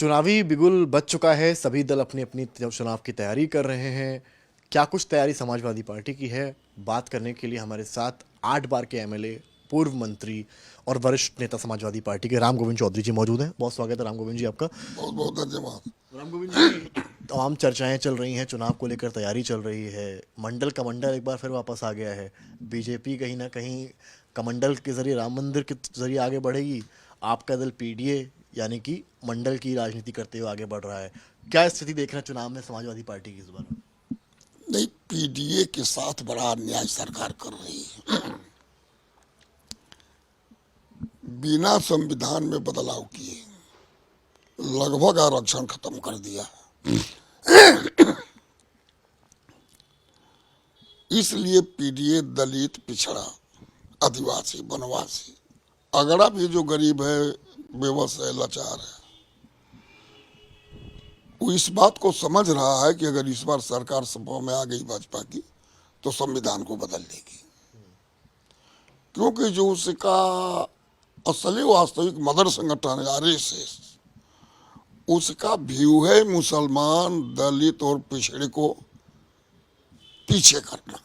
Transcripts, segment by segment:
चुनावी बिगुल बज चुका है। सभी दल अपनी अपनी चुनाव की तैयारी कर रहे हैं। क्या कुछ तैयारी समाजवादी पार्टी की है? बात करने के लिए हमारे साथ 8 बार के एमएलए, पूर्व मंत्री और वरिष्ठ नेता समाजवादी पार्टी के राम गोविंद चौधरी जी मौजूद हैं। बहुत स्वागत है राम गोविंद जी आपका। बहुत बहुत धन्यवाद। राम गोविंद जी, तमाम चर्चाएं चल रही हैं, चुनाव को लेकर तैयारी चल रही है। मंडल कमंडल एक बार फिर वापस आ गया है। बीजेपी कहीं ना कहीं कमंडल के जरिए राम मंदिर के जरिए आगे बढ़ेगी। आपका दल पीडीए यानी कि मंडल की राजनीति करते हुए आगे बढ़ रहा है। क्या स्थिति देख रहे हैं चुनाव में समाजवादी पार्टी की इस बार? नहीं, पीडीए के साथ बड़ा अन्याय सरकार कर रही है। बिना संविधान में बदलाव किए लगभग आरक्षण खत्म कर दिया है। इसलिए पीडीए दलित, पिछड़ा, आदिवासी, वनवासी, अगड़ा भी जो गरीब है, बेबस है, लाचार है, वो इस बात को समझ रहा है कि अगर इस बार सरकार सपा में आ गई भाजपा की तो संविधान को बदल देगी। क्योंकि जो उसका असली वास्तविक मदर संगठन है आरएसएस, उसका व्यू है मुसलमान, दलित और पिछड़े को पीछे करना।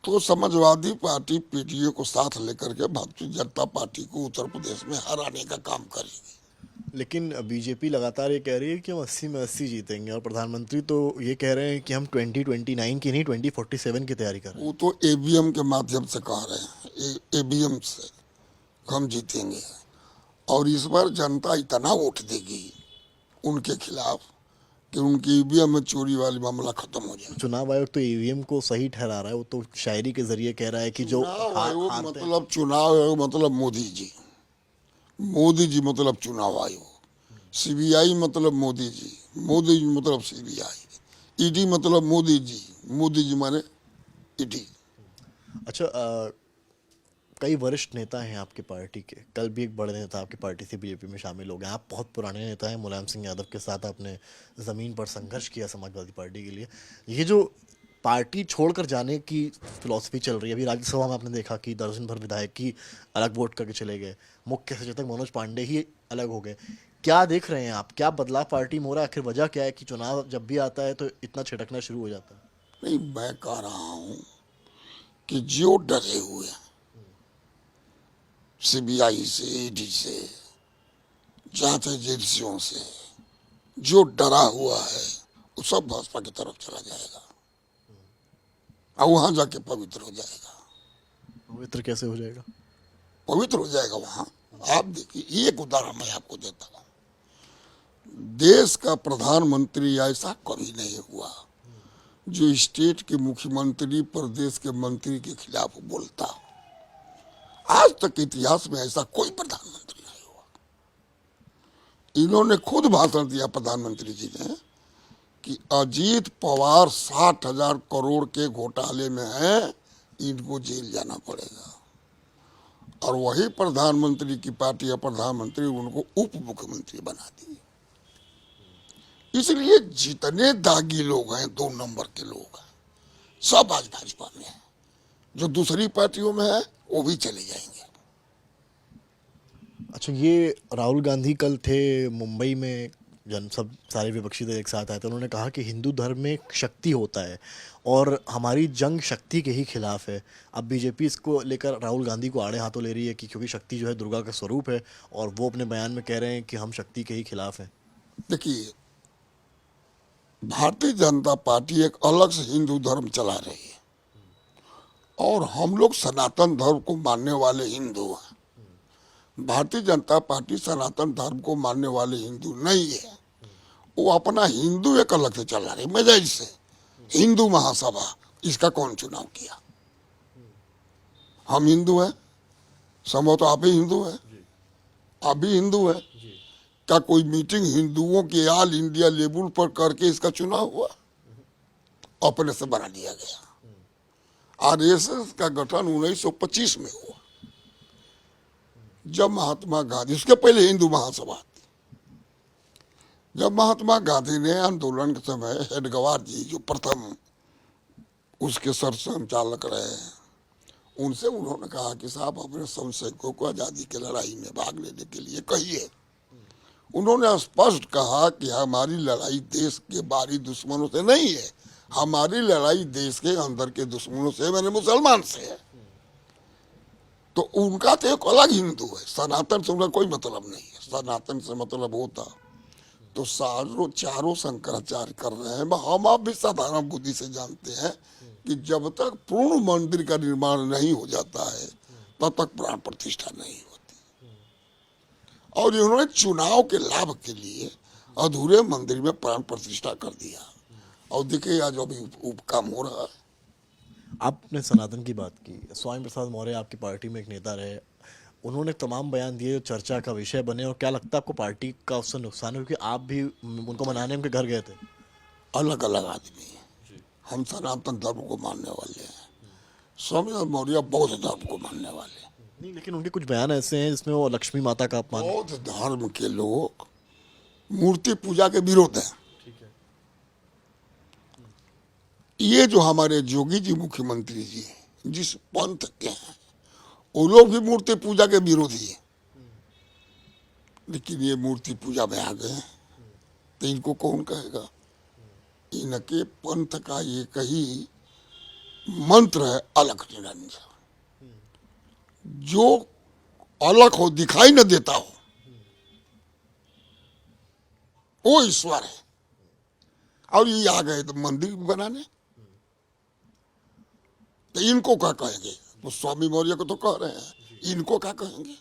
तो समाजवादी पार्टी पीडीए को साथ लेकर के भारतीय जनता पार्टी को उत्तर प्रदेश में हराने का काम करेगी। लेकिन बीजेपी लगातार ये कह रही है कि हम 80 में 80 जीतेंगे, और प्रधानमंत्री तो ये कह रहे हैं कि हम 2029 की नहीं 2047 की तैयारी कर रहे हैं। वो तो ईवीएम के माध्यम से कह रहे हैं, ईवीएम से हम जीतेंगे। और इस बार जनता इतना वोट देगी उनके खिलाफ कि उनकी ईवीएम में चोरी वाली मामला खत्म हो जाए। चुनाव आयोग तो ईवीएम को सही ठहरा रहा है। वो तो शायरी के जरिए कह रहा है कि जो चुनाव आयोग हारते हैं। मतलब चुनाव आयोग मतलब मोदी जी, मोदी जी मतलब चुनाव आयोग, सीबीआई मतलब मोदी जी, मोदी जी मतलब सीबीआई, ईडी मतलब मोदी जी माने ईडी। अच्छा, कई वरिष्ठ नेता हैं आपकी पार्टी के। कल भी एक बड़े नेता आपकी पार्टी से बीजेपी में शामिल हो गए। आप बहुत पुराने नेता हैं। मुलायम सिंह यादव के साथ आपने ज़मीन पर संघर्ष किया समाजवादी पार्टी के लिए। ये जो पार्टी छोड़कर जाने की फिलॉसफी चल रही है, अभी राज्यसभा में आपने देखा कि दर्जन भर विधायक की अलग वोट करके चले गए। मुख्य सचेतक मनोज पांडे ही अलग हो गए। क्या देख रहे हैं आप? क्या बदलाव पार्टी में हो रहा है? आखिर वजह क्या है कि चुनाव जब भी आता है तो इतना छिटकना शुरू हो जाता है? नहीं, मैं कह रहा हूँ कि जो डरे हुए हैं सीबीआई से, ईडी से, जांच एजेंसियों से, जो डरा हुआ है वो सब भाजपा की तरफ चला जाएगा और वहां जाके पवित्र हो जाएगा। पवित्र कैसे हो जाएगा? पवित्र हो जाएगा वहां। आप देखिए, एक उदाहरण मैं आपको देता हूँ। देश का प्रधानमंत्री ऐसा कभी नहीं हुआ जो स्टेट के मुख्यमंत्री प्रदेश के मंत्री के खिलाफ बोलता हो। आज तक इतिहास में ऐसा कोई प्रधानमंत्री नहीं हुआ। इन्होंने खुद भाषण दिया, प्रधानमंत्री जी ने, कि अजीत पवार 60,000 करोड़ के घोटाले में है, इनको जेल जाना पड़ेगा। और वही प्रधानमंत्री की पार्टी या प्रधानमंत्री उनको उप मुख्यमंत्री बना दी। इसलिए जितने दागी लोग हैं, 2 नंबर के लोग हैं, सब आज भाजपा में है। जो दूसरी पार्टियों में है वो भी चले जाएंगे। अच्छा, ये राहुल गांधी कल थे मुंबई में, जन सब सारे विपक्षी दल एक साथ आए थे। उन्होंने कहा कि हिंदू धर्म में एक शक्ति होता है और हमारी जंग शक्ति के ही खिलाफ है। अब बीजेपी इसको लेकर राहुल गांधी को आड़े हाथों ले रही है कि क्योंकि शक्ति जो है दुर्गा का स्वरूप है, और वो अपने बयान में कह रहे हैं कि हम शक्ति के ही खिलाफ हैं। देखिए, भारतीय जनता पार्टी एक अलग से हिंदू धर्म चला रही है और हम लोग सनातन धर्म को मानने वाले हिंदू हैं। भारतीय जनता पार्टी सनातन धर्म को मानने वाले हिंदू नहीं है। वो अपना हिंदू एक अलग से चला रही। मैं जैसे हिंदू महासभा, इसका कौन चुनाव किया? हम हिंदू हैं, संभव तो आप ही हिंदू हैं, आप भी हिंदू हैं। क्या कोई मीटिंग हिंदुओं के ऑल इंडिया लेवल पर करके इसका चुनाव हुआ? अपने से बना दिया गया। आरएसएस का गठन 1925 में हुआ, जब महात्मा गांधी, उसके पहले हिंदू महासभा थी। जब महात्मा गांधी ने आंदोलन के समय हेडगेवार जी, जो प्रथम उसके सर संचालक रहे, उनसे उन्होंने कहा कि साहब अपने समसैनिकों को आजादी की लड़ाई में भाग लेने के लिए कहिए। उन्होंने स्पष्ट कहा कि हमारी लड़ाई देश के बाहरी दुश्मनों से नहीं है, हमारी लड़ाई देश के अंदर के दुश्मनों से, मैंने मुसलमान से है। तो उनका तो एक अलग हिंदू है, सनातन से उनका कोई मतलब नहीं है। सनातन से मतलब होता तो चारों शंकराचार्य कर रहे हैं। हम आप भी साधारण बुद्धि से जानते हैं कि जब तक पूर्ण मंदिर का निर्माण नहीं हो जाता है तब तक प्राण प्रतिष्ठा नहीं होती। और इन्होंने चुनाव के लाभ के लिए अधूरे मंदिर में प्राण प्रतिष्ठा कर दिया। और देखिए आज अभी काम हो रहा है। आपने सनातन की बात की, स्वामी प्रसाद मौर्य आपकी पार्टी में एक नेता रहे, उन्होंने तमाम बयान दिए जो चर्चा का विषय बने, और क्या लगता है आपको पार्टी का उससे नुकसान है, क्योंकि आप भी उनको मनाने उनके घर गए थे? अलग अलग आदमी है, हम सनातन धर्म को मानने वाले हैं, स्वामी मौर्य बौद्ध धर्म को मानने वाले हैं। नहीं, लेकिन उनके कुछ बयान ऐसे हैं जिसमें वो लक्ष्मी माता का अपमान। बौद्ध धर्म के लोग मूर्ति पूजा के विरोध हैं। ठीक है। ये जो हमारे जोगी जी मुख्यमंत्री जी जिस पंथ के हैं वो लोग भी मूर्ति पूजा के विरोधी हैं। लेकिन ये मूर्ति पूजा में आ गए तो इनको कौन कहेगा? इनके पंथ का एक ही मंत्र है, अलख निरंजन। जो अलग हो, दिखाई न देता हो, वो ईश्वर है। और ये आ गए तो मंदिर बनाने, तो इनको क्या कहेंगे? तो स्वामी मौर्य को तो कह रहे हैं, इनको क्या कहेंगे?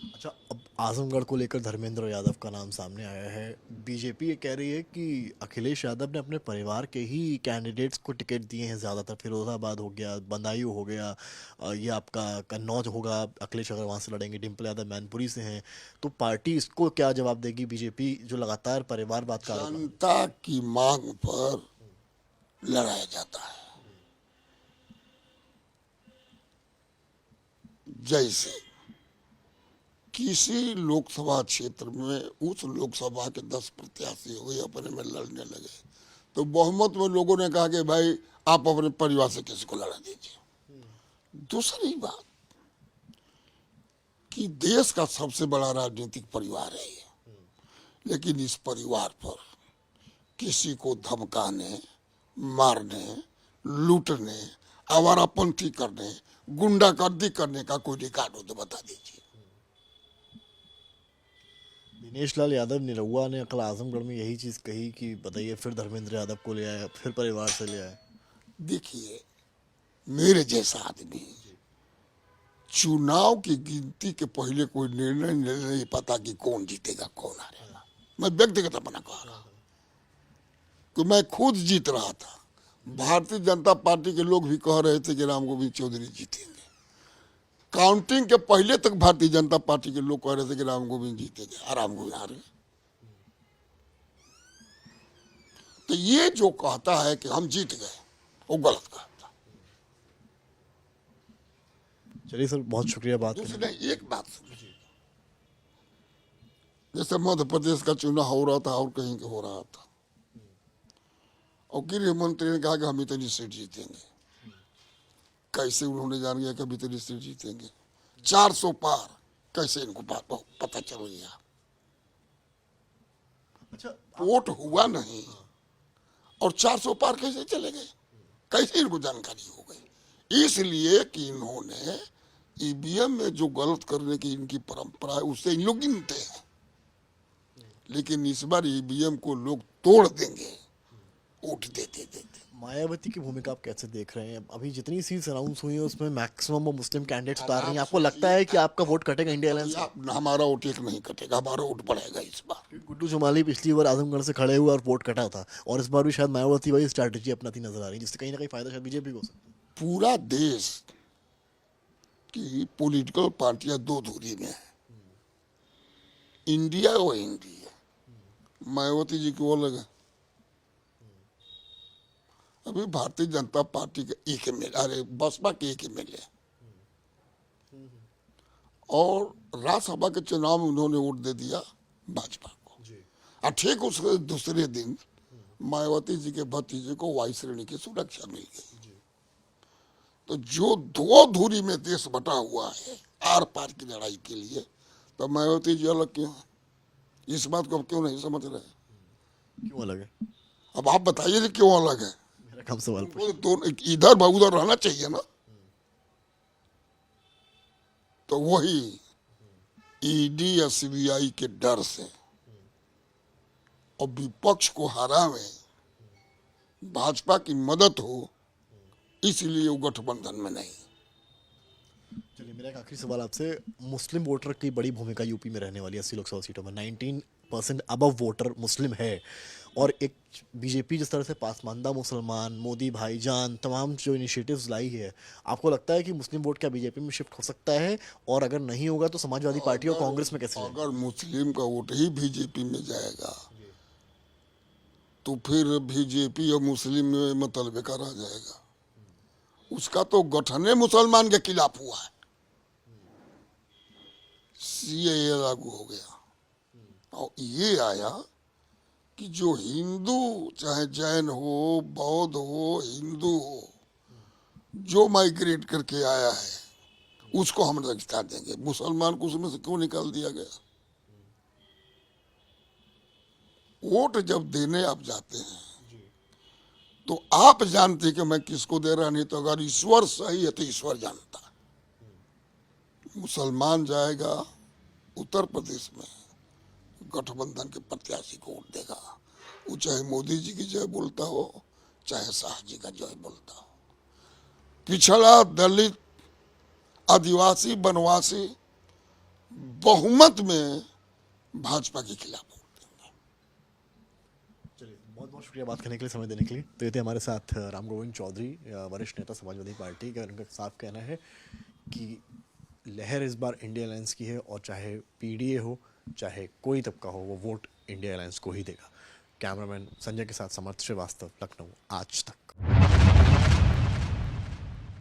अच्छा, अब आजमगढ़ को लेकर धर्मेंद्र यादव का नाम सामने आया है। बीजेपी ये कह रही है कि अखिलेश यादव ने अपने परिवार के ही कैंडिडेट्स को टिकट दिए हैं ज़्यादातर। फिरोजाबाद हो गया, बदायूं हो गया, ये आपका कन्नौज होगा, अखिलेश अगर वहाँ से लड़ेंगे, डिम्पल यादव मैनपुरी से हैं। तो पार्टी इसको क्या जवाब देगी, बीजेपी जो लगातार परिवारवाद का आरोप? जनता की मांग पर लड़ाया जाता है। जैसे किसी लोकसभा क्षेत्र में उस लोकसभा के 10 प्रत्याशी हो गए, अपने में लड़ने लगे, तो बहुमत में लोगों ने कहा कि भाई आप अपने परिवार से किसी को लड़ा दीजिए। दूसरी बात कि देश का सबसे बड़ा राजनीतिक परिवार है ये, लेकिन इस परिवार पर किसी को धमकाने, मारने, लूटने, आवारापंथी करने, गुंडागर्दी करने का कोई रिकॉर्ड हो तो बता दीजिए। दिनेश लाल यादव निरहुआ ने कल आजमगढ़ में यही चीज़ कही कि बताइए, फिर धर्मेंद्र यादव को ले आया, फिर परिवार से ले आया। देखिए, मेरे जैसा आदमी चुनाव की गिनती के पहले कोई निर्णय नहीं पता कि कौन जीतेगा कौन हारेगा। मैं व्यक्तिगत अपना कह रहा हूं कि मैं खुद जीत रहा था, भारतीय जनता पार्टी के लोग भी कह रहे थे कि राम गोविंद चौधरी जीतेंगे। काउंटिंग के पहले तक भारतीय जनता पार्टी के लोग कह रहे थे कि राम गोविंद जीतेंगे, और राम गोविंद हार गए। तो ये जो कहता है कि हम जीत गए, वो गलत कहता। चलिए सर, बहुत शुक्रिया बात करने दूसरे एक बात सुनिए, जैसे मध्य प्रदेश का चुनाव हो रहा था और कहीं के हो रहा था, और गृह मंत्री ने कहा कि हम इतनी सीट जीतेंगे। कैसे उन्होंने जान गया कि हम इतनी सीट जीतेंगे? 400 पार कैसे इनको पता चल गया? अच्छा, वोट हुआ नहीं और 400 पार कैसे चले गए? कैसे इनको जानकारी हो गई? इसलिए कि इन्होंने ईवीएम में जो गलत करने की इनकी परंपरा है उससे इन लोग गिनते हैं, लेकिन इस बार ईवीएम को लोग तोड़ देंगे वोट देते देते। मायावती की भूमिका आप कैसे देख रहे हैं? अभी जितनी सीट्स अनाउंस हुई है उसमें मैक्सिमम वो मुस्लिम कैंडिडेट्स उतार रही हैं। आपको लगता है कि आपका वोट कटेगा इंडिया अलायंस में? हमारा वोट एक नहीं कटेगा, हमारा वोट बढ़ेगा इस बार। क्योंकि गुड्डू जमाली पिछली बार आजमगढ़ से खड़े हुए और वोट कटा था, और इस बार भी शायद मायावती वही स्ट्रैटेजी अपनाती नजर आ रही है, जिससे कहीं ना कहीं फायदा शायद बीजेपी को हो सकता है। पूरा देश की पॉलिटिकल पार्टियां दो धुरी में है, इंडिया और इंडिया। मायावती जी की वो अलग है। अभी भारतीय जनता पार्टी के एक एमएलए, अरे बसपा के एक एमएलए, और राज्यसभा के चुनाव में उन्होंने वोट दे दिया भाजपा को। और ठीक उसके दूसरे दिन मायावती जी के भतीजे को वायु श्रेणी की सुरक्षा मिल गई। तो जो दो धुरी में देश बटा हुआ है आर पार की लड़ाई के लिए, तो मायावती जी अलग क्यों है? इस बात को अब क्यों नहीं समझ रहे? क्यों अलग है? अब आप बताइए कि क्यों अलग है? मेरा काम सवाल पूछ। वो दोनों इधर उधर रहना चाहिए ना। तो वही ईडी या सीबीआई के डर से और विपक्ष को हरावे, भाजपा की मदद हो, इसलिए वो गठबंधन में नहीं। चलिए, मेरा एक आखिरी सवाल आपसे। मुस्लिम वोटर की बड़ी भूमिका यूपी में रहने वाली है 80 लोकसभा सीटों में। 19% अबव वोटर मुस्लिम है, और एक बीजेपी जिस तरह से पासमानदा मुसलमान, मोदी भाईजान, तमाम जो इनिशिएटिव्स लाई है, आपको लगता है कि मुस्लिम वोट क्या बीजेपी में शिफ्ट हो सकता है? और अगर नहीं होगा तो समाजवादी पार्टी और कांग्रेस में कैसे जाएगा? अगर मुस्लिम का वोट ही बीजेपी में जाएगा तो फिर बीजेपी और मुस्लिम में मतलब बेकार आ जाएगा। उसका तो गठने मुसलमान के खिलाफ हुआ है। सीएए लागू हो गया और ये आया कि जो हिंदू, चाहे जैन हो, बौद्ध हो, हिंदू हो, जो माइग्रेट करके आया है उसको हम नागरिकता देंगे। मुसलमान को उसमें से क्यों निकाल दिया गया? वोट जब देने आप जाते हैं तो आप जानते हैं कि मैं किसको दे रहा, नहीं तो अगर ईश्वर सही है तो ईश्वर जानता है। मुसलमान जाएगा उत्तर प्रदेश में, गठबंधन के प्रत्याशी को वोट देगा, वो चाहे मोदी जी की जय बोलता हो, चाहे शाह जी का जय बोलता हो। पिछड़ा, दलित, आदिवासी, वनवासी बहुमत में भाजपा के खिलाफ वोट देंगे। चलिए, बहुत बहुत शुक्रिया बात करने के लिए, समय देने के लिए। तो ये थे हमारे साथ राम गोविंद चौधरी, वरिष्ठ नेता समाजवादी पार्टी का। उनका साफ कहना है कि लहर इस बार इंडिया अलायंस की है, और चाहे पीडीए हो, चाहे कोई तबका हो, वो वोट इंडिया अलायंस को ही देगा। कैमरामैन संजय के साथ समर्थ श्रीवास्तव, लखनऊ, आज तक।